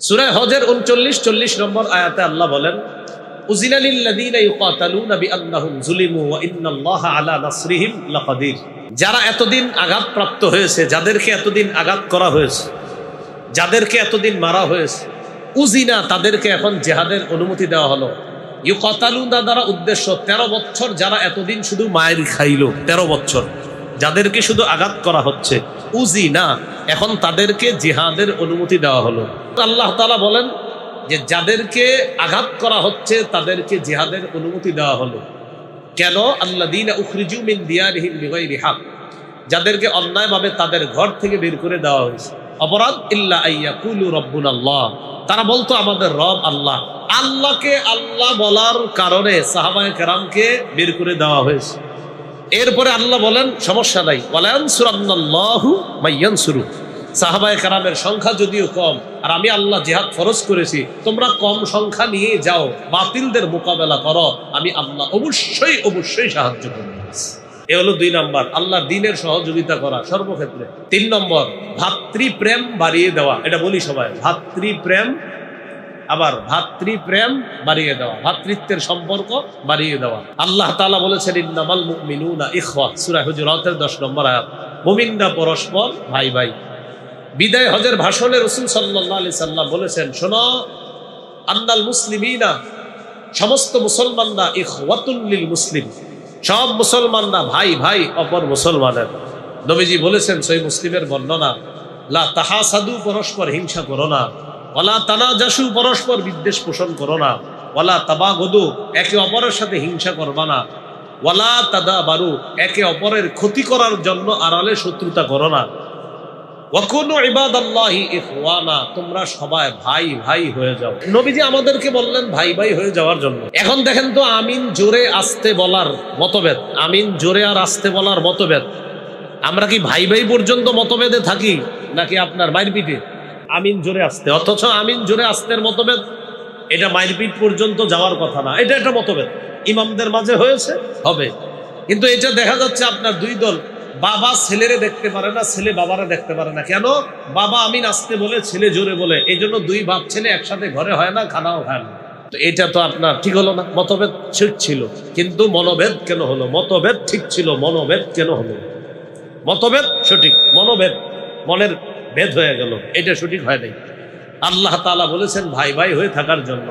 সূরা হজের 39-40 নম্বর আয়াতে আল্লাহ বলেন, উযিনা লিল্লাযীনা ইউকাতালুনা বিআন্নাহুম যুলিমু ওয়া ইন্নাল্লাহা আলা নাসরিহিম লাকাদির। যারা এতদিন আঘাতপ্রাপ্ত হয়েছে, যাদেরকে এতদিন আঘাত করা হয়েছে, যাদেরকে এতদিন মারা হয়েছে, উযিনা তাদেরকে এখন জিহাদের অনুমতি দেওয়া হলো। ইউকাতালুনা দ্বারা উদ্দেশ্য 13 বছর যারা এতদিন শুধু মায়ের খাইলো, 13 বছর যাদেরকে শুধু আঘাত করা হচ্ছে, উযিনা এখন তাদেরকে জিহাদের অনুমতি দেওয়া হলো। আল্লাহ তাআলা বলেন যে যাদেরকে আঘাত করা হচ্ছে তাদেরকে জিহাদের অনুমতি দেওয়া হলো। কেন? আল্লাযীনা উখরিজু মিন দিয়ারিহিম বিগাইরি হক, যাদেরকে অন্যায়ভাবে তাদের ঘর থেকে বের করে দেওয়া হয়েছে। অপরাধ ইল্লা আইয়াকুলু রাব্বুনাল্লাহ, তারা বলতো আমাদের রব আল্লাহ। আল্লাহকে আল্লাহ বলার কারণে সাহাবায়ে কেরামকে বের করে দেওয়া হয়েছে। এরপরে আল্লাহ বলেন সমস্যা নাই, ওয়ালা ইয়ানসুরান্নাল্লাহু মাইয়ানসুরু। সাহাবায়ে কেরামের সংখ্যা যদিও কম, আর আমি আল্লাহ জিহাদ ফরজ করেছি, তোমরা কম সংখ্যা নিয়ে যাও, বাতিলদের মোকাবেলা করো, আমি আল্লাহ অবশ্যই অবশ্যই সাহায্য করব। এ হলো 2 নম্বর, আল্লাহর দ্বীনের সহযোগিতা করা সর্বক্ষেত্রে। 3 নম্বর, ভাতৃপ্রেম বাড়িয়ে দেওয়া। এটা বলি সবাই, ভাতৃপ্রেম, আবার ভাতৃপ্রেম বাড়িয়ে দেওয়া, ভাতৃত্বের সম্পর্ক বাড়িয়ে দেওয়া। আল্লাহ তাআলা বলেছেন ইন্নামাল মুমিনুনা ইখওয়া, সূরা হুজুরাতের 10 নম্বর আয়াত। মুমিনরা পরস্পর ভাই ভাই। বিদায় হজের ভাষণে রাসূল সাল্লাল্লাহু আলাইহি সাল্লাম বলেছেন, শোনো, আন্নাল মুসলিমিনা, সমস্ত মুসলমানরা ইখওয়াতুল লিল মুসলিম, সব মুসলমানরা ভাই ভাই অপর মুসলমানের। নবীজি বলেছেন সহিহ মুসলিমের বর্ণনা, লা তাহাসাদু, পরস্পর হিংসা করো না, ওয়ালা তানাজাসু, পরস্পর বিদ্বেষ পোষণ করো না, ওয়ালা তাবাগুদু, একে অপরের সাথে হিংসা করবা না, ওয়ালা তাদাবারু, একে অপরের ক্ষতি করার জন্য আড়ালে শত্রুতা করো না, ওয়াকুনু ইবাদাল্লাহি ইখওয়ানা, তোমরা সবাই ভাই ভাই হয়ে যাও। নবীজি আমাদেরকে বললেন ভাই ভাই হয়ে যাওয়ার জন্য। এখন দেখেন তো, আমিন জোরে আস্তে বলার মতভেদ, আমিন জোরে আর আস্তে বলার মতভেদ, আমরা কি ভাই ভাই পর্যন্ত মতভেদে থাকি নাকি আপনার মারপিটে? আমিন জোরে আসতে, অথচ আমিন জোরে আসতের মতভেদ, এটা মারপিট পর্যন্ত যাওয়ার কথা না, এটা একটা মতভেদ ইমামদের মাঝে হয়েছে, হবে। কিন্তু এটা দেখা যাচ্ছে আপনার 2 দল, বাবা ছেলেরে দেখতে পারে না, ছেলে বাবারে দেখতে পারে না। কেন? বাবা আমিন আসতে বলে, ছেলে জোরে বলে, এই জন্য 2 বাপ ছেলে একসাথে ঘরে হয় না, খানাও খায় না। তো এটা তো আপনার ঠিক হলো না। মতভেদ ঠিক ছিল, কিন্তু মনোভেদ কেন হলো? মতভেদ ঠিক ছিল, মনোভেদ কেন হলো? মতভেদ সঠিক, মনোভেদ মনের ভেদ হয়ে গেল, এটা সঠিক হয় নাই। আল্লাহ তাআলা বলেছেন ভাই ভাই হয়ে থাকার জন্য।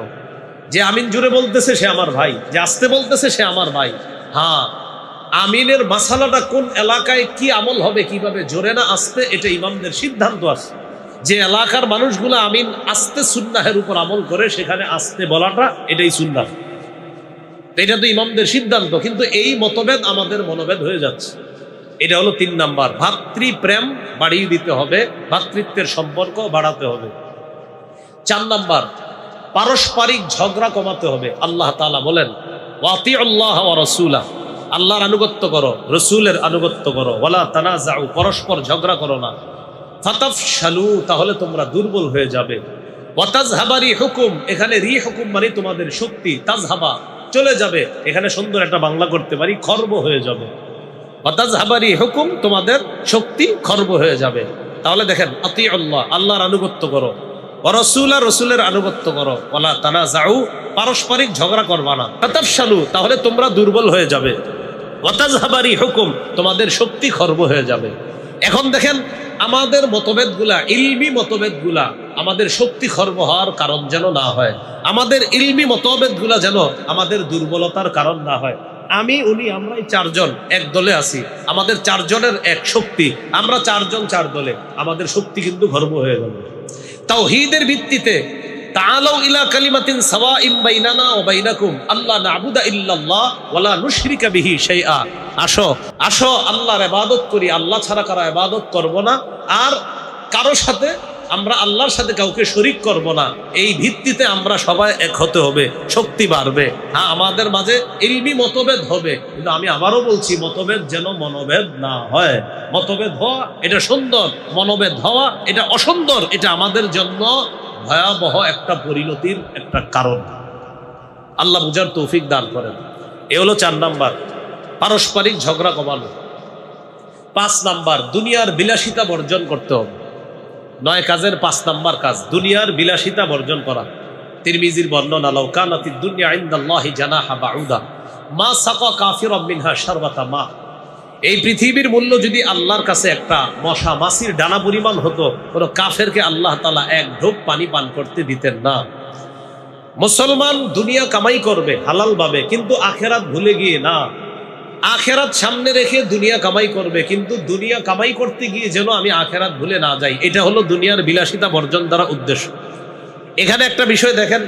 যে আমিন জোরে বলতেছে সে আমার ভাই, যে আসতে বলতেছে সে আমার ভাই। হ্যাঁ, আমিনের মাসালাটা কোন এলাকায় কি আমল হবে, কিভাবে জোরে না আসতে, এটা ইমামদের সিদ্ধান্ত আছে। যে এলাকার মানুষগুলো আমিন আসতে সুন্নাহের উপর আমল করে, সেখানে আসতে বলাটা এটাই সুন্নাহ, এটা তো ইমামদের সিদ্ধান্ত। কিন্তু এই মতভেদ আমাদের মনোভেদ হয়ে যাচ্ছে। এটা হলো 3 নাম্বার, ভাতৃপ্রেম বাড়িয়ে দিতে হবে, ভাতৃত্বের সম্পর্ক বাড়াতে হবে। 4 নাম্বার, পারস্পরিক ঝগড়া কমাতে হবে। আল্লাহ তাআলা বলেন, ওয়াতিউল্লাহ ওয়া রাসূলা, আল্লাহর আনুগত্য করো, রাসূলের আনুগত্য করো, ওয়ালা তানাজাউ, পরস্পর ঝগড়া করো না, ফাতাফশালু, তাহলে তোমরা দুর্বল হয়ে যাবে, ওয়াতাযহাবা রিহুকুম, এখানে রিহুকুম মানে তোমাদের শক্তি, তাযহাবা চলে যাবে, এখানে সুন্দর একটা বাংলা করতে পারি, খর্ব হয়ে যাবে। ওয়াতাযহাবা রিহুকুম, তোমাদের শক্তি খর্ব হয়ে যাবে। তাহলে দেখেন, আতিউল্লাহ, আল্লাহর আনুগত্য করো, ওয়া রাসূলা, রাসূলের আনুগত্য করো, ওয়ালা তানাজাউ, পারস্পরিক ঝগড়া করবা না, ফাতাফশালু, তাহলে তোমরা দুর্বল হয়ে যাবে, ওয়াতাযহাবা রিহুকুম, তোমাদের শক্তি খর্ব হয়ে যাবে। এখন দেখেন, আমাদের মতভেদগুলা, ইলমি মতভেদগুলা আমাদের শক্তি খর্ব হওয়ার কারণ যেন না হয়, আমাদের ইলমি মতভেদগুলা যেন আমাদের দুর্বলতার কারণ না হয়। আমি উনি আমরাই 4 জন এক দলে আছি, আমাদের 4 জনের এক শক্তি, আমরা 4 জন 4 দলে, আমাদের শক্তি কিন্তু খর্ব হয়ে গেল। তাওহীদের ভিত্তিতে তাআলাউ ইলা কালিমাতিন সাওয়াইন বাইনানা ওয়া বাইনাকুম আল্লা না'বুদা ইল্লাল্লাহ ওয়া লা নুশরিকা বিহি শাইআ, আসো আসো আল্লাহর ইবাদত করি, আল্লাহ ছাড়া কারো ইবাদত করব না, আর কারো সাথে আমরা আল্লাহর সাথে কাউকে শরীক করব না। এই ভিত্তিতে আমরা সবাই এক হতে হবে, শক্তি বাড়বে। হ্যাঁ, আমাদের মাঝে ইলমি মতভেদ হবে, কিন্তু আমি আবারও বলছি, মতভেদ যেন মনোভেদ না হয়। মতভেদ হওয়া এটা সুন্দর, মনোভেদ হওয়া এটা অসুন্দর, এটা আমাদের জন্য ভয়াবহ একটা পরিণতির একটা কারণ। আল্লাহ বুঝার তৌফিক দান করেন। এ হলো 4 নাম্বার, পারস্পরিক ঝগড়া কমানো। 5 নাম্বার, দুনিয়ার বিলাসিতা বর্জন করতে হবে। 9 কাজের 5 নাম্বার কাজ দুনিয়ার বিলাসিতা বর্জন করা। তিরমিজির বর্ণনা, লাউ কানাতিদ দুনিয়া ইনদাল্লাহি জানাহা বাউদা মা সাকা কাফিরাম মিনহা শারবাতা মা। এই পৃথিবীর মূল্য যদি আল্লাহর কাছে একটা মশা মাছির ডানা পরিমাণ হতো, কোনো কাফেরকে আল্লাহ তাআলা এক ঢোক পানি পান করতে দিতেন না। মুসলমান দুনিয়া কামাই করবে হালাল ভাবে, কিন্তু আখেরাত ভুলে গিয়ে না। আখেরাত সামনে রেখে দুনিয়া কামাই করবে, কিন্তু দুনিয়া কামাই করতে গিয়ে যেন আমি আখেরাত ভুলে না যাই। এটা হলো দুনিয়ার বিলাসিতা বর্জন দ্বারা উদ্দেশ্য। এখানে একটা বিষয় দেখেন,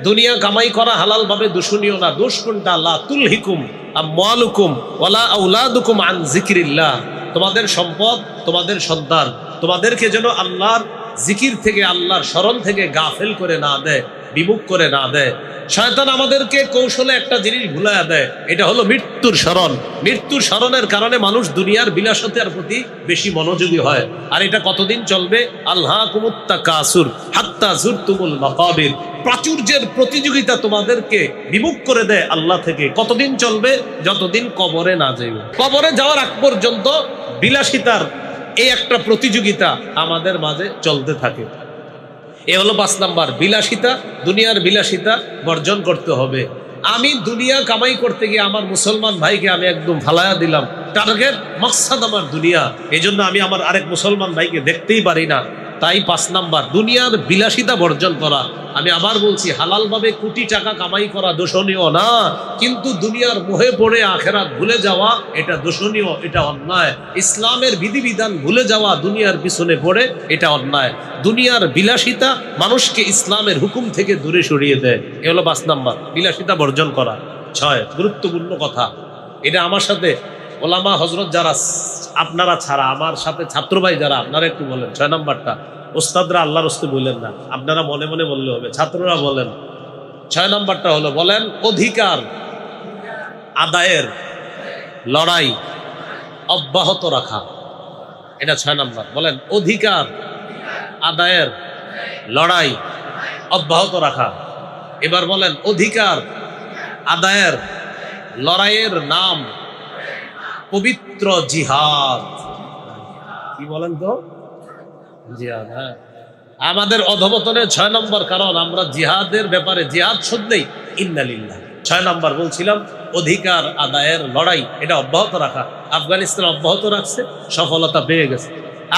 দুনিয়া কামাই করা হালাল ভাবে দূষণীয় না। দোষ কোনটা? লা তুলহিকুম আমওয়ালুকুম ওয়ালা আওলাদুকুম আন যিকরিল্লাহ। তোমাদের সম্পদ, তোমাদের সন্তান তোমাদেরকে যেন আল্লাহর জিকির থেকে, আল্লাহর স্মরণ থেকে গাফেল করে না দেয়, বিমুখ করে না দেয়। শয়তান আমাদেরকে কৌশলে একটা জিনিস ভুলাইয়া দেয়, এটা হলো মৃত্যুর স্মরণ। মৃত্যুর স্মরণের কারণে মানুষ দুনিয়ার বিলাসিতার প্রতি বেশি মনোযোগী হয়। আর এটা কতদিন চলবে? আল্লাহকুমুত তাকাসুর হাত্তা যুরতুমুল মাকাবির। প্রাচুর্যের প্রতিযোগিতা তোমাদেরকে বিমুখ করে দেয় আল্লাহ থেকে। কতদিন চলবে? যতদিন কবরে না যাইবে। কবরে যাওয়ার আগ পর্যন্ত বিলাসিতার এই একটা প্রতিযোগিতা আমাদের মাঝে চলতে থাকে। এ হলো 5 নাম্বার বিলাসিতা। দুনিয়ার বিলাসিতা বর্জন করতে হবে। আমি দুনিয়া কামাই করতে গিয়ে আমার মুসলমান ভাইকে আমি একদম ফালায়া দিলাম, টার্গেট মাকসাদ আমার দুনিয়া, এই জন্য আমি আমার আরেক মুসলমান ভাইকে দেখতেই পারি না। তাই 5 নাম্বার দুনিয়ার বিলাসিতা বর্জন করা। আমি আবার বলছি, হালাল ভাবে কোটি টাকা কামাই করা দোষণীয় না, কিন্তু দুনিয়ার মোহে পড়ে আখেরাত ভুলে যাওয়া এটা দোষণীয়, এটা অন্যায়। ইসলামের বিধিবিধান ভুলে যাওয়া দুনিয়ার পিছনে পড়ে এটা অন্যায়। দুনিয়ার বিলাসিতা মানুষকে ইসলামের হুকুম থেকে দূরে সরিয়ে দেয়। এ হলো 5 নাম্বার, বিলাসিতা বর্জন করা। 6 গুরুত্বপূর্ণ কথা, এটা আমার সাথে ওলামা হজরত যারা, আপনারা ছাড়া আমার সাথে ছাত্র ভাই যারা, আপনারা একটু বলেন। 6 নাম্বারটা ওস্তাদরা আল্লাহর রাস্তে বললেন না, আপনারা মনে মনে বললে হবে, ছাত্ররা বলেন। 6 নাম্বারটা হলো, বলেন অধিকার আদায়ের লড়াই অব্যাহত রাখা। এটা 6 নাম্বার। বলেন অধিকার আদায়ের লড়াই অব্যাহত রাখা। এবার বলেন অধিকার আদায়ের লড়াইয়ের নাম পবিত্র জিহাদ। কি বলেন তো? জিহাদ। হ্যাঁ, আমাদের অধঃপতনের 6 নম্বর কারণ আমরা জিহাদের ব্যাপারে, জিহাদ শুনলেই ইন্না লিল্লাহ। 6 নম্বর বলছিলাম অধিকার আদায়ের লড়াই, এটা অব্যাহত রাখা। আফগানিস্তান অব্যাহত রাখছে, সফলতা পেয়ে গেছে।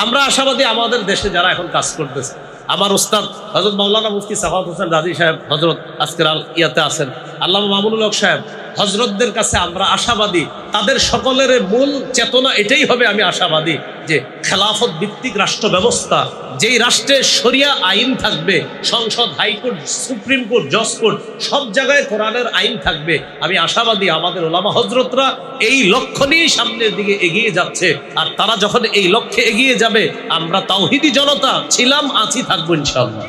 আমরা আশাবাদী আমাদের দেশে যারা এখন কাজ করতেছে। আমার উস্তাদ হযরত মাওলানা মুফতি সাখাওয়াত হোসেন রাজি সাহেব হযরত আজকের ইয়াতে আছেন, আল্লামা মামুনুল হক সাহেব, হযরতদের কাছে আমরা আশাবাদী। তাদের সকলের মূল চেতনা এটাই হবে, আমি আশাবাদী যে খেলাফত ভিত্তিক রাষ্ট্র ব্যবস্থা, যেই রাষ্ট্রে শরিয়া আইন থাকবে, সংসদ, হাইকোর্ট, সুপ্রিম কোর্ট, জজ কোর্ট, সব জায়গায় কোরআনের আইন থাকবে। আমি আশাবাদী আমাদের ওলামা হযরতরা এই লক্ষ্য নিয়ে সামনের দিকে এগিয়ে যাচ্ছে। আর তারা যখন এই লক্ষ্যে এগিয়ে যাবে, আমরা তাওহীদি জনতা ছিলাম, আছি, থাকবো ইনশাআল্লাহ।